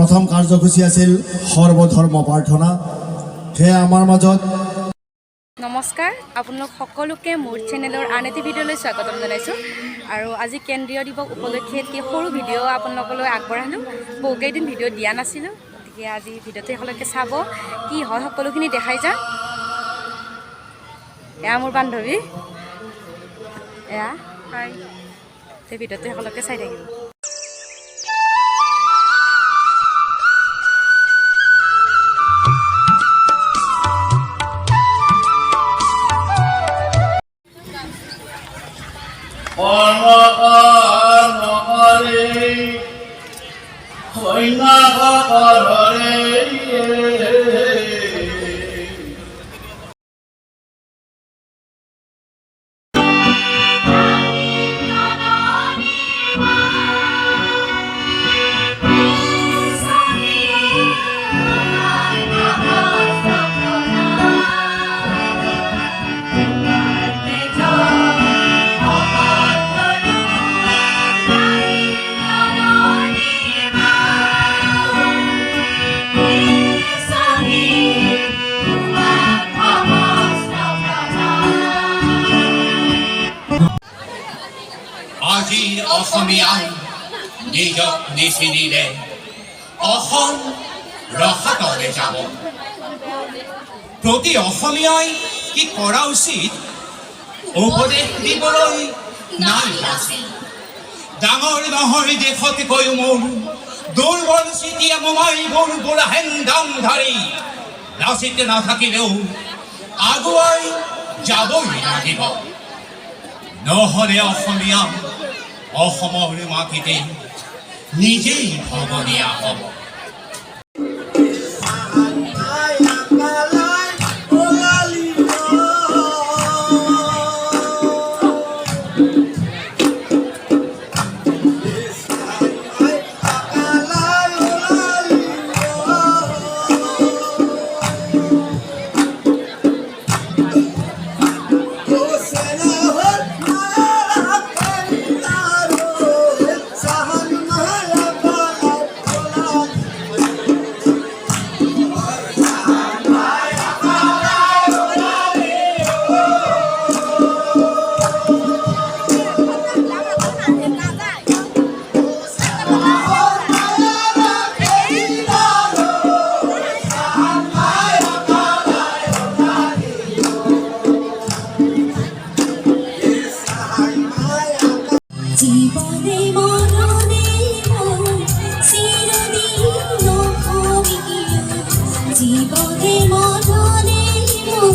প্ৰথম কাৰ্যসূচী আছিল সৰ্বধৰ্ম প্ৰাৰ্থনা। সেয়া আমাৰ মাজত। নমস্কাৰ, আপোনালোক সকলোকে মোৰ চেনেলৰ আন এটি ভিডিঅ'লৈ স্বাগতম জনাইছোঁ। আৰু আজি কেন্দ্ৰীয় দিৱস উপলক্ষে এটি সৰু ভিডিঅ' আপোনালোকলৈ আগবঢ়ালোঁ। বহুকেইদিন ভিডিঅ' দিয়া নাছিলোঁ, গতিকে আজি ভিডিঅ'টো সকলোকে চাব, কি হয় সকলোখিনি দেখাই যাম। এয়া মোৰ বান্ধৱী, এয়া হয়, সেই ভিডিঅ'টো সকলোকে চাই থাকিব। আজি অসমীয়াই নিজক নিচিনিলে অসম ৰসাতলে যাব। প্ৰতি অসমীয়াই কি কৰা উচিত উপদেশ দিবলৈ নাই আছিল। ডাঙৰ নহয় দেশতকৈ মোৰ দুৰ্বল চিতিয়া মোমাইবোৰ বুঢ়াহেন দাংধাৰী লাচিত নাথাকিলেও আগুৱাই যাবই লাগিব। নহ'লে অসমীয়া অসমৰ মাটিতে নিজেই ভগনীয়া হ'ব। জীবনে মরণে চিরদিন নহবিয়া, জীবনে মরণে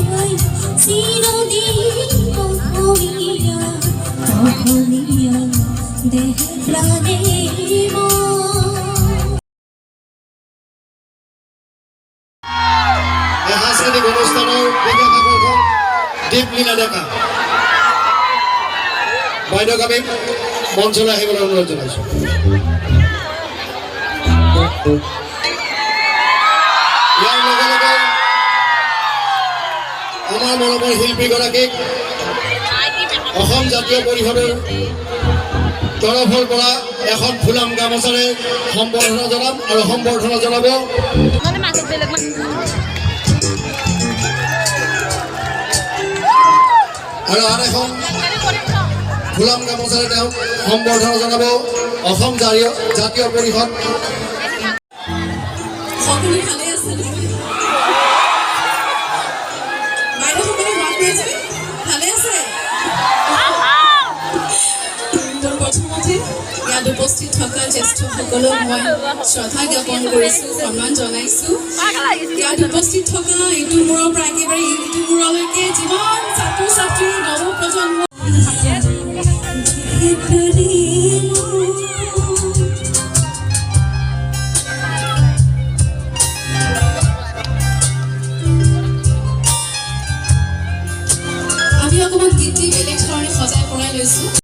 মই চিরদিন নহবিয়া, নহবিয়া দেহ প্রাণে সাংস্কৃতিক অনুষ্ঠানৰ বিশেষ আকৰ্ষণ দীপলীলা ডেকা বাইদেউক আমি মঞ্চলৈ আহিবলৈ অনুৰোধ জনাইছোঁ। ইয়াৰ লগে লগে আমাৰ মৰমৰ শিল্পীগৰাকীক অসম জাতীয় পৰিষদৰ তৰফৰ পৰা এখন ফুলাম গামোচাৰে সম্বৰ্ধনা জনাম আৰু সম্বৰ্ধনা জনাব আৰু আন এখন ফুলাম গামোচাৰে তেওঁক সম্বৰ্ধনা জনাব অসম জাতীয় পৰিষদ। সকলো ভালে আছে বাইদেউসকলে মাত কৰিছে, ভালে আছে? প্ৰথমতে ইয়াত উপস্থিত থকা জ্যেষ্ঠসকলক মই শ্ৰদ্ধা জ্ঞাপন কৰিছোঁ, সন্মান জনাইছোঁ। ইয়াত উপস্থিত থকা ইটো মূৰৰ পৰা একেবাৰে ইটো মূৰলৈকে যিমান ছাত্ৰ ছাত্ৰী